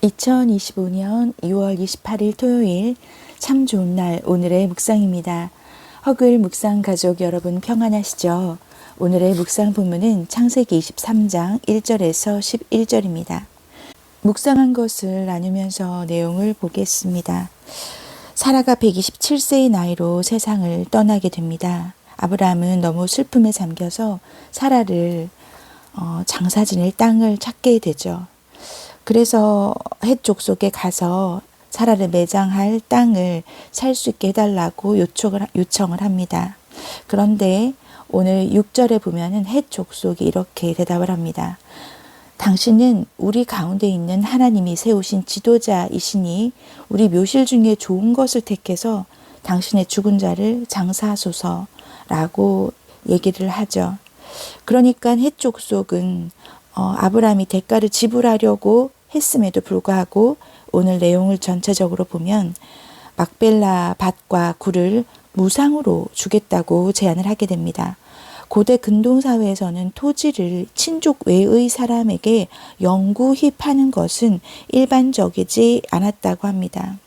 2025년 6월 28일 토요일 참 좋은 날 오늘의 묵상입니다. 허글 묵상 가족 여러분 평안하시죠? 오늘의 묵상 본문은 창세기 23장 1절에서 11절입니다. 묵상한 것을 나누면서 내용을 보겠습니다. 사라가 127세의 나이로 세상을 떠나게 됩니다. 아브라함은 너무 슬픔에 잠겨서 사라를 장사 지낼 땅을 찾게 되죠. 그래서 헷 족속에 가서 사라를 매장할 땅을 살 수 있게 해달라고 요청을 합니다. 그런데 오늘 6절에 보면은 헷 족속이 이렇게 대답을 합니다. 당신은 우리 가운데 있는 하나님이 세우신 지도자이시니 우리 묘실 중에 좋은 것을 택해서 당신의 죽은 자를 장사하소서라고 얘기를 하죠. 그러니까 헷 족속은 아브라함이 대가를 지불하려고 했음에도 불구하고 오늘 내용을 전체적으로 보면 막벨라 밭과 굴을 무상으로 주겠다고 제안을 하게 됩니다. 고대 근동사회에서는 토지를 친족 외의 사람에게 영구히 파는 것은 일반적이지 않았다고 합니다.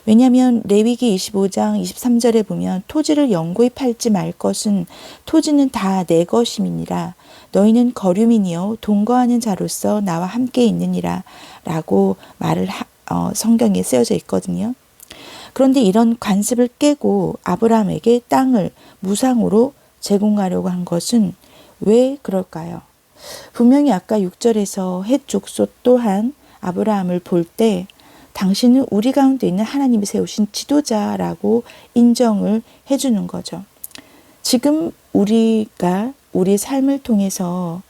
왜냐하면 레위기 25장 23절에 보면 토지를 영구히 팔지 말 것은 토지는 다 내 것임이니라 너희는 거류민이요 동거하는 자로서 나와 함께 있느니라 라고 말을 성경에 쓰여져 있거든요. 그런데 이런 관습을 깨고 아브라함에게 땅을 무상으로 제공하려고 한 것은 왜 그럴까요? 분명히 아까 6절에서 헷 족속 또한 아브라함을 볼 때 당신은 우리 가운데 있는 하나님이 세우신 지도자라고 인정을 해주는 거죠. 지금 우리가 우리 삶을 통해서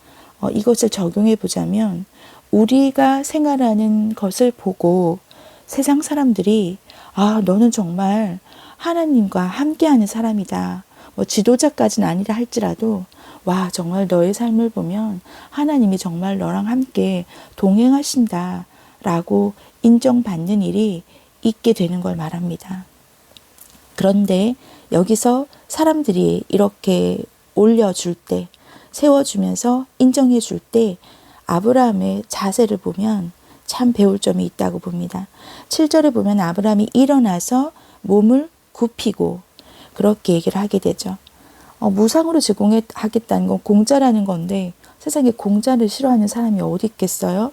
이것을 적용해 보자면 우리가 생활하는 것을 보고 세상 사람들이 너는 정말 하나님과 함께하는 사람이다. 지도자까지는 아니라 할지라도 와 정말 너의 삶을 보면 하나님이 정말 너랑 함께 동행하신다 라고 인정받는 일이 있게 되는 걸 말합니다. 그런데 여기서 사람들이 이렇게 올려줄 때, 세워주면서 인정해줄 때 아브라함의 자세를 보면 참 배울 점이 있다고 봅니다. 7절에 보면 아브라함이 일어나서 몸을 굽히고 그렇게 얘기를 하게 되죠. 무상으로 제공하겠다는 건 공짜라는 건데 세상에 공짜를 싫어하는 사람이 어디 있겠어요?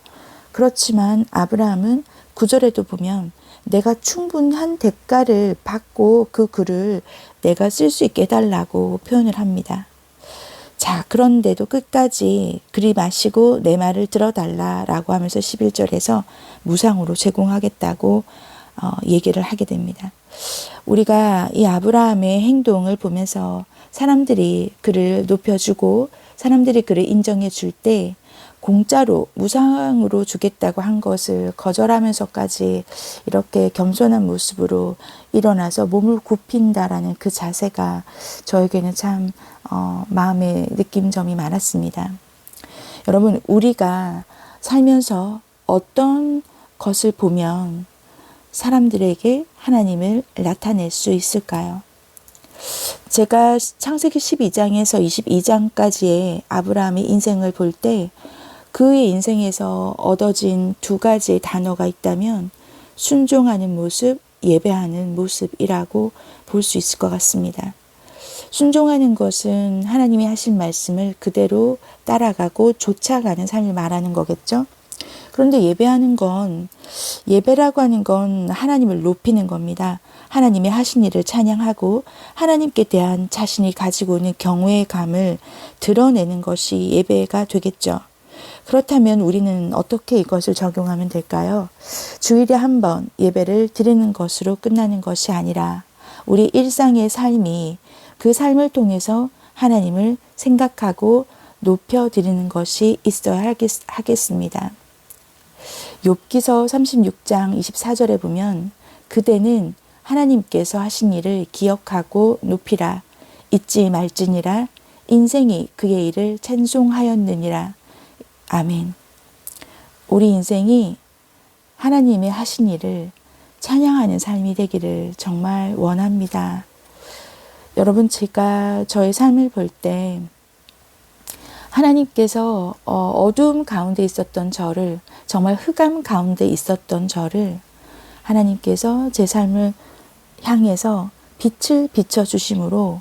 그렇지만 아브라함은 9절에도 보면 내가 충분한 대가를 받고 그 글을 내가 쓸 수 있게 해달라고 표현을 합니다. 자, 그런데도 끝까지 그리 마시고 내 말을 들어달라라고 하면서 11절에서 무상으로 제공하겠다고 얘기를 하게 됩니다. 우리가 이 아브라함의 행동을 보면서 사람들이 그를 높여주고 사람들이 그를 인정해 줄 때 공짜로 무상으로 주겠다고 한 것을 거절하면서까지 이렇게 겸손한 모습으로 일어나서 몸을 굽힌다라는 그 자세가 저에게는 참 마음에 느낀 점이 많았습니다. 여러분, 우리가 살면서 어떤 것을 보면 사람들에게 하나님을 나타낼 수 있을까요? 제가 창세기 12장에서 22장까지의 아브라함의 인생을 볼 때 그의 인생에서 얻어진 두 가지의 단어가 있다면 순종하는 모습, 예배하는 모습이라고 볼 수 있을 것 같습니다. 순종하는 것은 하나님이 하신 말씀을 그대로 따라가고 쫓아가는 삶을 말하는 거겠죠. 그런데 예배라고 하는 건 하나님을 높이는 겁니다. 하나님이 하신 일을 찬양하고 하나님께 대한 자신이 가지고 있는 경외의 감을 드러내는 것이 예배가 되겠죠. 그렇다면 우리는 어떻게 이것을 적용하면 될까요? 주일에 한 번 예배를 드리는 것으로 끝나는 것이 아니라 우리 일상의 삶이 그 삶을 통해서 하나님을 생각하고 높여드리는 것이 있어야 하겠습니다. 욥기서 36장 24절에 보면 그대는 하나님께서 하신 일을 기억하고 높이라 잊지 말지니라 인생이 그의 일을 찬송하였느니라. 아멘. 우리 인생이 하나님의 하신 일을 찬양하는 삶이 되기를 정말 원합니다. 여러분, 제가 저의 삶을 볼 때 하나님께서 어두움 가운데 있었던 저를 정말 흑암 가운데 있었던 저를 하나님께서 제 삶을 향해서 빛을 비춰주심으로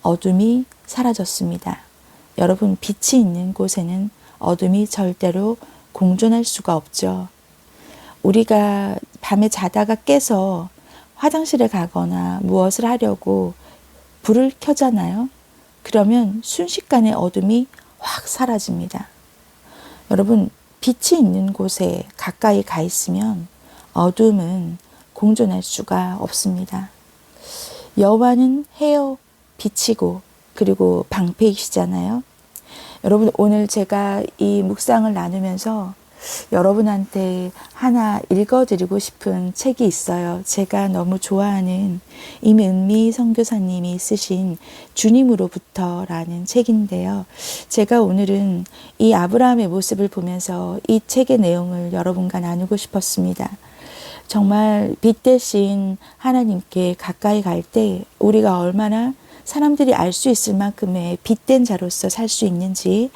어둠이 사라졌습니다. 여러분, 빛이 있는 곳에는 어둠이 절대로 공존할 수가 없죠. 우리가 밤에 자다가 깨서 화장실에 가거나 무엇을 하려고 불을 켜잖아요. 그러면 순식간에 어둠이 확 사라집니다. 여러분, 빛이 있는 곳에 가까이 가 있으면 어둠은 공존할 수가 없습니다. 여호와는 해요 빛이고 그리고 방패이시잖아요. 여러분, 오늘 제가 이 묵상을 나누면서 여러분한테 하나 읽어드리고 싶은 책이 있어요. 제가 너무 좋아하는 임은미 선교사님이 쓰신 주님으로부터라는 책인데요. 제가 오늘은 이 아브라함의 모습을 보면서 이 책의 내용을 여러분과 나누고 싶었습니다. 정말 빛 대신 하나님께 가까이 갈 때 우리가 얼마나 사람들이 알 수 있을 만큼의 빛된 자로서 살 수 있는지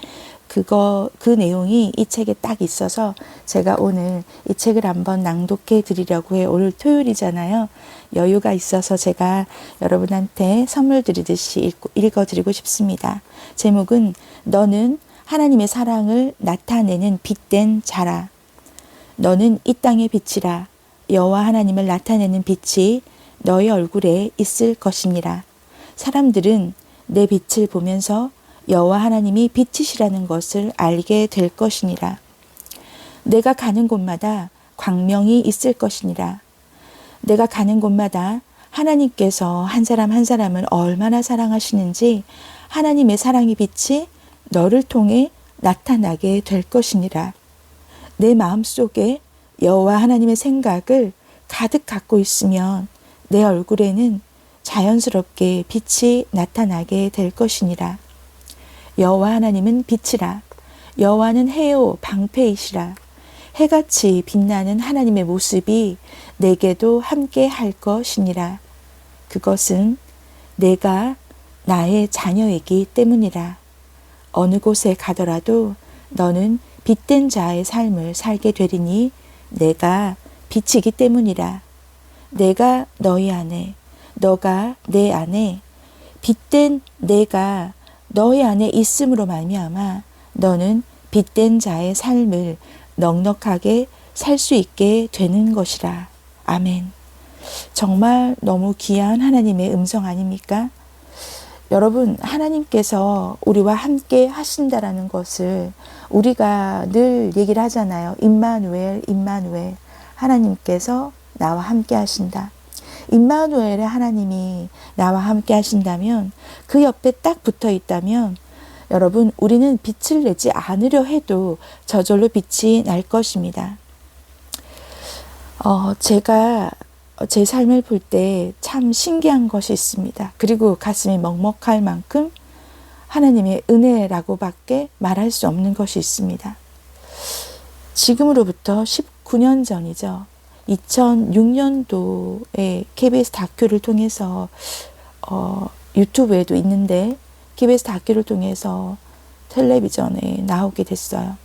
그 내용이 이 책에 딱 있어서 제가 오늘 이 책을 한번 낭독해 드리려고 해요. 오늘 토요일이잖아요. 여유가 있어서 제가 여러분한테 선물 드리듯이 읽어 드리고 싶습니다. 제목은 너는 하나님의 사랑을 나타내는 빛된 자라. 너는 이 땅의 빛이라. 여호와 하나님을 나타내는 빛이 너의 얼굴에 있을 것이니라. 사람들은 내 빛을 보면서 여호와 하나님이 빛이시라는 것을 알게 될 것이니라. 내가 가는 곳마다 광명이 있을 것이니라. 내가 가는 곳마다 하나님께서 한 사람 한 사람을 얼마나 사랑하시는지 하나님의 사랑의 빛이 너를 통해 나타나게 될 것이니라. 내 마음속에 여호와 하나님의 생각을 가득 갖고 있으면 내 얼굴에는 자연스럽게 빛이 나타나게 될 것이니라. 여호와 하나님은 빛이라. 여호와는 해요 방패이시라. 해같이 빛나는 하나님의 모습이 내게도 함께 할 것이니라. 그것은 내가 나의 자녀이기 때문이라. 어느 곳에 가더라도 너는 빛된 자의 삶을 살게 되리니 내가 빛이기 때문이라. 내가 너희 안에, 너가 내 안에, 빛된 내가 너희 안에 있음으로 말미암아 너는 빛된 자의 삶을 넉넉하게 살 수 있게 되는 것이라. 아멘. 정말 너무 귀한 하나님의 음성 아닙니까? 여러분, 하나님께서 우리와 함께 하신다라는 것을 우리가 늘 얘기를 하잖아요. 임마누엘, 임마누엘. 하나님께서 나와 함께 하신다. 임마누엘의 하나님이 나와 함께 하신다면, 그 옆에 딱 붙어 있다면 여러분, 우리는 빛을 내지 않으려 해도 저절로 빛이 날 것입니다. 제가 제 삶을 볼 때 참 신기한 것이 있습니다. 그리고 가슴이 먹먹할 만큼 하나님의 은혜라고밖에 말할 수 없는 것이 있습니다. 지금으로부터 19년 전이죠. 2006년도에 KBS 다큐를 통해서 유튜브에도 있는데 KBS 다큐를 통해서 텔레비전에 나오게 됐어요.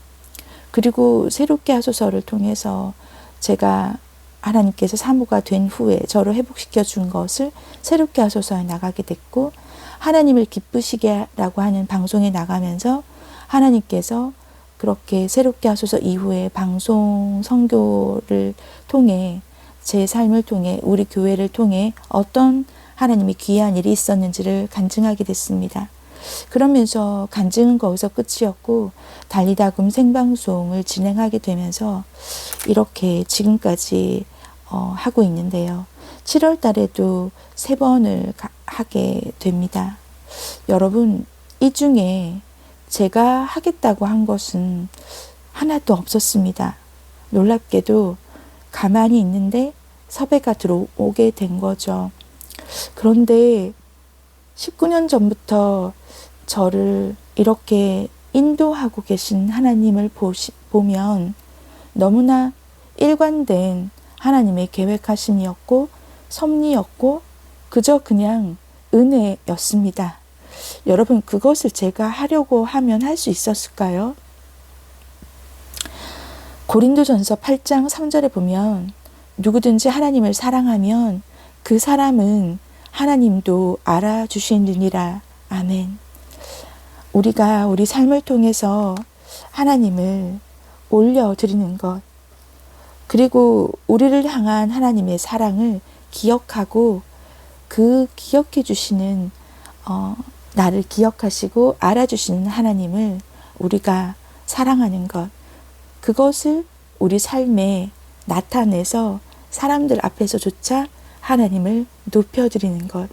그리고 새롭게 하소서를 통해서 제가 하나님께서 사모가 된 후에 저를 회복시켜 준 것을 새롭게 하소서에 나가게 됐고, 하나님을 기쁘시게라고 하는 방송에 나가면서 하나님께서 그렇게 새롭게 하소서 이후에 방송 선교를 통해 제 삶을 통해 우리 교회를 통해 어떤 하나님이 귀한 일이 있었는지를 간증하게 됐습니다. 그러면서 간증은 거기서 끝이었고 달리다금 생방송을 진행하게 되면서 이렇게 지금까지 하고 있는데요. 7월 달에도 3번을 하게 됩니다. 여러분, 이 중에 제가 하겠다고 한 것은 하나도 없었습니다. 놀랍게도 가만히 있는데 섭외가 들어오게 된 거죠. 그런데 19년 전부터 저를 이렇게 인도하고 계신 하나님을 보면 너무나 일관된 하나님의 계획하심이었고 섭리였고 그저 그냥 은혜였습니다. 여러분, 그것을 제가 하려고 하면 할 수 있었을까요? 고린도전서 8장 3절에 보면 누구든지 하나님을 사랑하면 그 사람은 하나님도 알아주시느니라. 아멘. 우리가 우리 삶을 통해서 하나님을 올려드리는 것, 그리고 우리를 향한 하나님의 사랑을 기억하고 그 기억해 주시는 나를 기억하시고 알아주시는 하나님을 우리가 사랑하는 것, 그것을 우리 삶에 나타내서 사람들 앞에서조차 하나님을 높여드리는 것,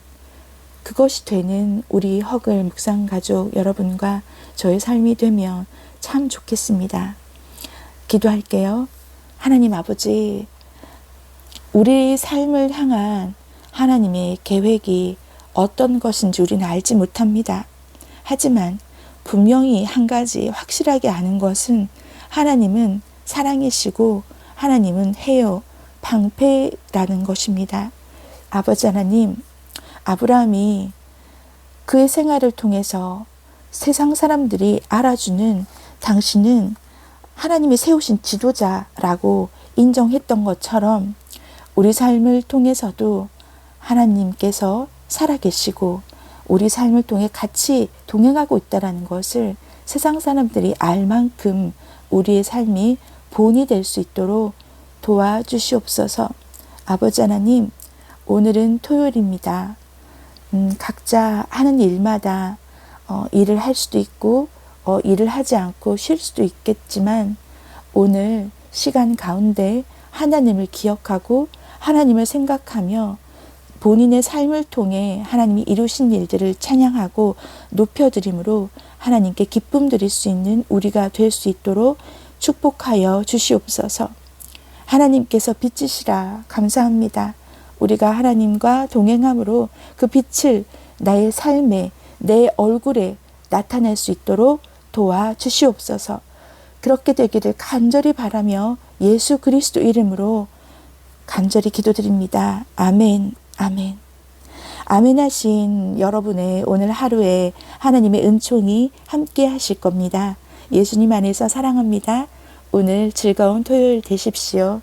그것이 되는 우리 허글 묵상가족 여러분과 저의 삶이 되면 참 좋겠습니다. 기도할게요. 하나님 아버지, 우리 삶을 향한 하나님의 계획이 어떤 것인지 우리는 알지 못합니다. 하지만 분명히 한 가지 확실하게 아는 것은 하나님은 사랑이시고 하나님은 해요, 방패라는 것입니다. 아버지 하나님, 아브라함이 그의 생활을 통해서 세상 사람들이 알아주는 당신은 하나님이 세우신 지도자라고 인정했던 것처럼 우리 삶을 통해서도 하나님께서 살아계시고 우리 삶을 통해 같이 동행하고 있다는 것을 세상 사람들이 알 만큼 우리의 삶이 본이 될 수 있도록 도와주시옵소서. 아버지 하나님, 오늘은 토요일입니다. 각자 하는 일마다 일을 할 수도 있고 일을 하지 않고 쉴 수도 있겠지만 오늘 시간 가운데 하나님을 기억하고 하나님을 생각하며 본인의 삶을 통해 하나님이 이루신 일들을 찬양하고 높여드림으로 하나님께 기쁨 드릴 수 있는 우리가 될 수 있도록 축복하여 주시옵소서. 하나님께서 빛이시라 감사합니다. 우리가 하나님과 동행함으로 그 빛을 나의 삶에, 내 얼굴에 나타낼 수 있도록 도와주시옵소서. 그렇게 되기를 간절히 바라며 예수 그리스도 이름으로 간절히 기도드립니다. 아멘, 아멘. 아멘 하신 여러분의 오늘 하루에 하나님의 은총이 함께 하실 겁니다. 예수님 안에서 사랑합니다. 오늘 즐거운 토요일 되십시오.